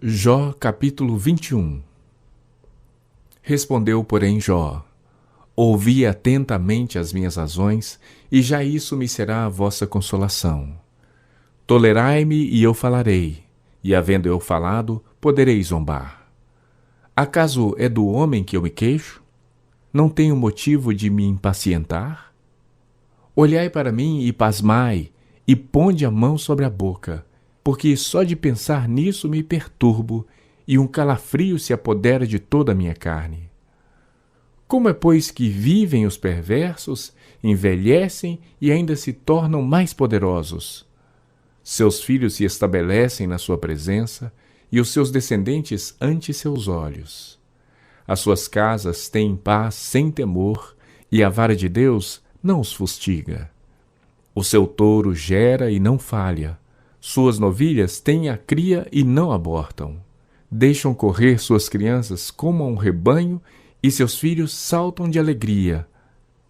Jó capítulo 21. Respondeu, porém, Jó: ouvi atentamente as minhas razões, e já isso me será a vossa consolação. Tolerai-me e eu falarei, e havendo eu falado, poderei zombar. Acaso é do homem que eu me queixo? Não tenho motivo de me impacientar? Olhai para mim e pasmai, e ponde a mão sobre a boca, porque só de pensar nisso me perturbo, e um calafrio se apodera de toda a minha carne. Como é, pois, que vivem os perversos, envelhecem e ainda se tornam mais poderosos? Seus filhos se estabelecem na sua presença, e os seus descendentes ante seus olhos. As suas casas têm paz sem temor, e a vara de Deus não os fustiga. O seu touro gera e não falha. Suas novilhas têm a cria e não abortam. Deixam correr suas crianças como a um rebanho, e seus filhos saltam de alegria.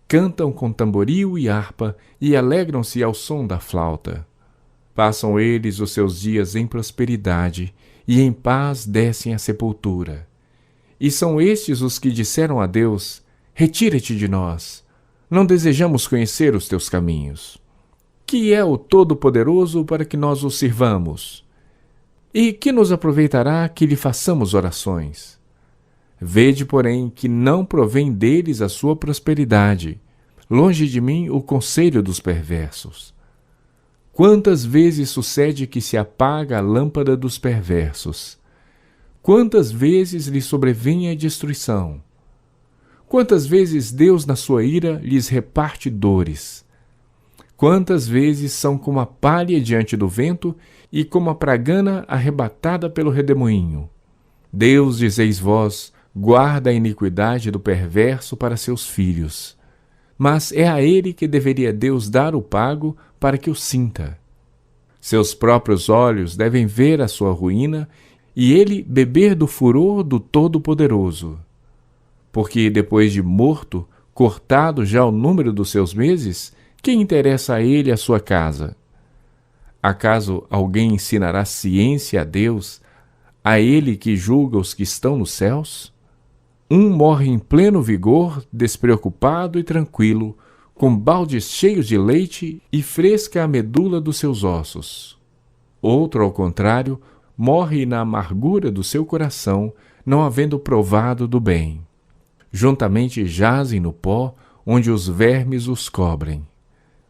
Cantam com tamboril e harpa, e alegram-se ao som da flauta. Passam eles os seus dias em prosperidade, e em paz descem à sepultura. E são estes os que disseram a Deus: retira-te de nós, não desejamos conhecer os teus caminhos. Que é o Todo-Poderoso para que nós o sirvamos? E que nos aproveitará que lhe façamos orações? Vede, porém, que não provém deles a sua prosperidade. Longe de mim o conselho dos perversos. Quantas vezes sucede que se apaga a lâmpada dos perversos? Quantas vezes lhes sobrevém a destruição? Quantas vezes Deus, na sua ira, lhes reparte dores? Quantas vezes são como a palha diante do vento e como a pragana arrebatada pelo redemoinho? Deus, dizeis vós, guarda a iniquidade do perverso para seus filhos. Mas é a ele que deveria Deus dar o pago para que o sinta. Seus próprios olhos devem ver a sua ruína e ele beber do furor do Todo-Poderoso. Porque depois de morto, cortado já o número dos seus meses, quem interessa a ele a sua casa? Acaso alguém ensinará ciência a Deus, a ele que julga os que estão nos céus? Um morre em pleno vigor, despreocupado e tranquilo, com baldes cheios de leite e fresca a medula dos seus ossos. Outro, ao contrário, morre na amargura do seu coração, não havendo provado do bem. Juntamente jazem no pó, onde os vermes os cobrem.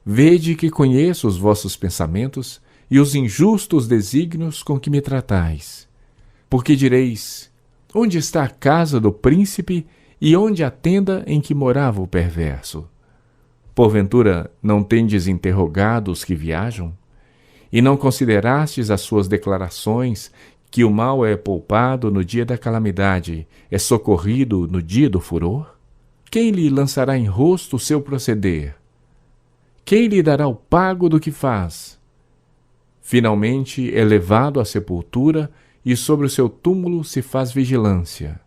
Vede que conheço os vossos pensamentos e os injustos desígnios com que me tratais. Porque direis: onde está a casa do príncipe e onde a tenda em que morava o perverso? Porventura não tendes interrogado os que viajam? E não considerastes as suas declarações, que o mal é poupado no dia da calamidade, é socorrido no dia do furor? Quem lhe lançará em rosto o seu proceder? Quem lhe dará o pago do que faz? Finalmente é levado à sepultura, e sobre o seu túmulo se faz vigilância.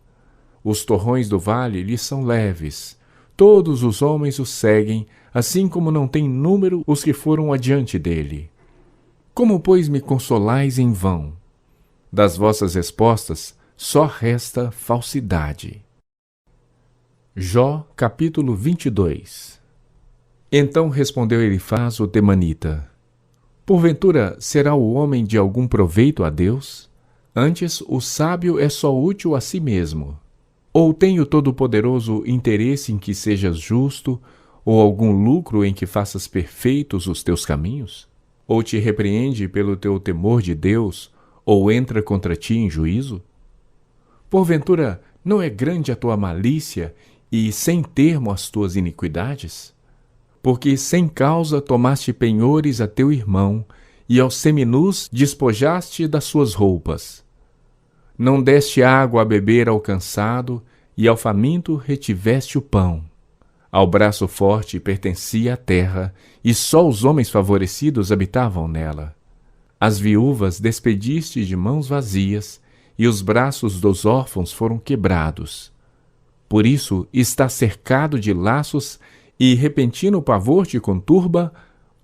Os torrões do vale lhe são leves, todos os homens o seguem, assim como não tem número os que foram adiante dele. Como, pois, me consolais em vão? Das vossas respostas só resta falsidade. Jó capítulo 22. Então respondeu Elifaz o temanita: porventura será o homem de algum proveito a Deus? Antes o sábio é só útil a si mesmo. Ou tem o Todo-Poderoso interesse em que sejas justo, ou algum lucro em que faças perfeitos os teus caminhos? Ou te repreende pelo teu temor de Deus, ou entra contra ti em juízo? Porventura não é grande a tua malícia e sem termo as tuas iniquidades? Porque sem causa tomaste penhores a teu irmão, e aos seminus despojaste das suas roupas. Não deste água a beber ao cansado, e ao faminto retiveste o pão. Ao braço forte pertencia a terra, e só os homens favorecidos habitavam nela. As viúvas despediste de mãos vazias, e os braços dos órfãos foram quebrados. Por isso está cercado de laços, e repentino pavor te conturba,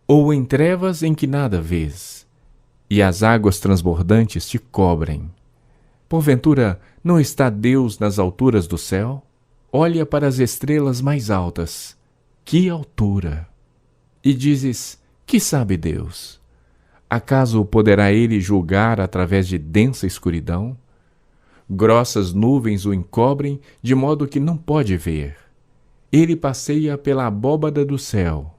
ou em trevas em que nada vês, e as águas transbordantes te cobrem. Porventura, não está Deus nas alturas do céu? Olha para as estrelas mais altas. Que altura! E dizes, que sabe Deus? Acaso poderá ele julgar através de densa escuridão? Grossas nuvens o encobrem, de modo que não pode ver. Ele passeia pela abóbada do céu.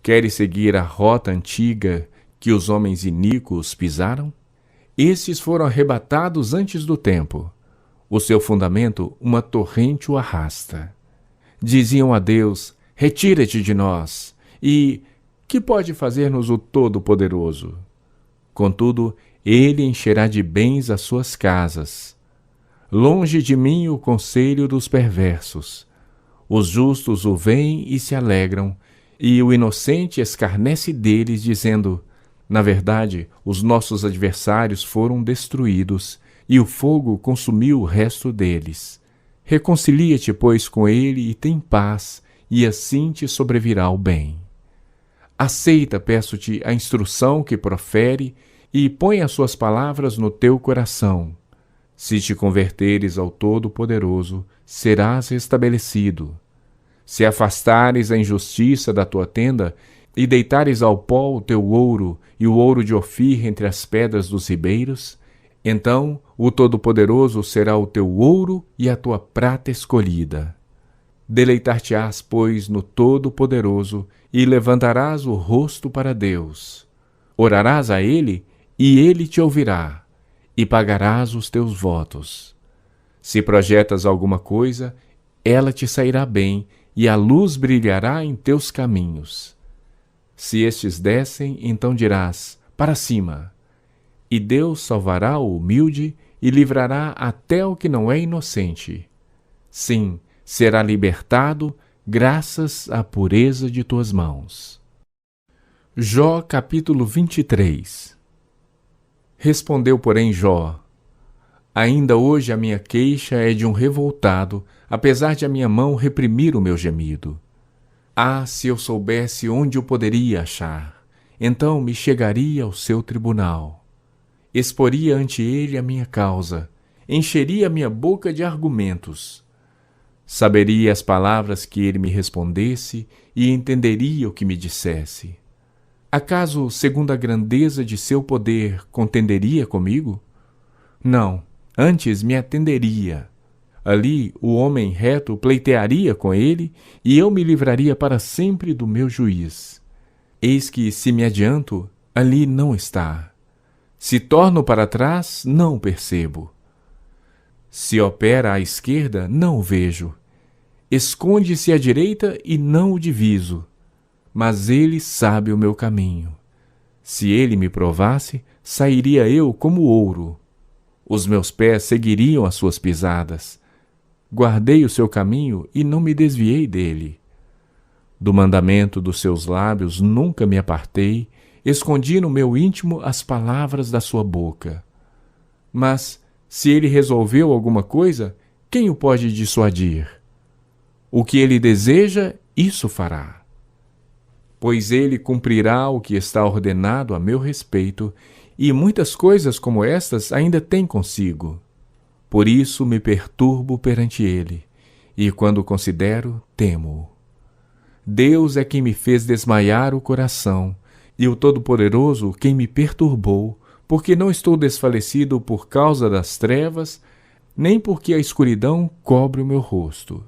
Queres seguir a rota antiga que os homens iníquos pisaram? Estes foram arrebatados antes do tempo. O seu fundamento, uma torrente o arrasta. Diziam a Deus, retira-te de nós. E que pode fazer-nos o Todo-Poderoso? Contudo, ele encherá de bens as suas casas. Longe de mim o conselho dos perversos. Os justos o veem e se alegram, e o inocente escarnece deles, dizendo, na verdade, os nossos adversários foram destruídos, e o fogo consumiu o resto deles. Reconcilia-te, pois, com ele e tem paz, e assim te sobrevirá o bem. Aceita, peço-te, a instrução que profere, e põe as suas palavras no teu coração. Se te converteres ao Todo-Poderoso, serás restabelecido. Se afastares a injustiça da tua tenda, e deitares ao pó o teu ouro e o ouro de Ofir entre as pedras dos ribeiros, então o Todo-Poderoso será o teu ouro e a tua prata escolhida. Deleitar-te-ás, pois, no Todo-Poderoso, e levantarás o rosto para Deus. Orarás a Ele, e Ele te ouvirá, e pagarás os teus votos. Se projetas alguma coisa, ela te sairá bem, e a luz brilhará em teus caminhos. Se estes descem, então dirás, para cima. E Deus salvará o humilde e livrará até o que não é inocente. Sim, será libertado, graças à pureza de tuas mãos. Jó capítulo 23. Respondeu, porém, Jó, ainda hoje a minha queixa é de um revoltado, apesar de a minha mão reprimir o meu gemido. Ah, se eu soubesse onde o poderia achar, então me chegaria ao seu tribunal. Exporia ante ele a minha causa, encheria minha boca de argumentos. Saberia as palavras que ele me respondesse e entenderia o que me dissesse. Acaso, segundo a grandeza de seu poder, contenderia comigo? Não, antes me atenderia. Ali o homem reto pleitearia com ele, e eu me livraria para sempre do meu juiz. Eis que, se me adianto, ali não está. Se torno para trás, não o percebo. Se opera à esquerda, não o vejo. Esconde-se à direita e não o diviso. Mas ele sabe o meu caminho. Se ele me provasse, sairia eu como ouro. Os meus pés seguiriam as suas pisadas. Guardei o seu caminho e não me desviei dele. Do mandamento dos seus lábios nunca me apartei, escondi no meu íntimo as palavras da sua boca. Mas, se ele resolveu alguma coisa, quem o pode dissuadir? O que ele deseja, isso fará. Pois ele cumprirá o que está ordenado a meu respeito, e muitas coisas como estas ainda tem consigo. Por isso me perturbo perante ele, e quando considero, temo-o. Deus é quem me fez desmaiar o coração, e o Todo-Poderoso quem me perturbou, porque não estou desfalecido por causa das trevas, nem porque a escuridão cobre o meu rosto.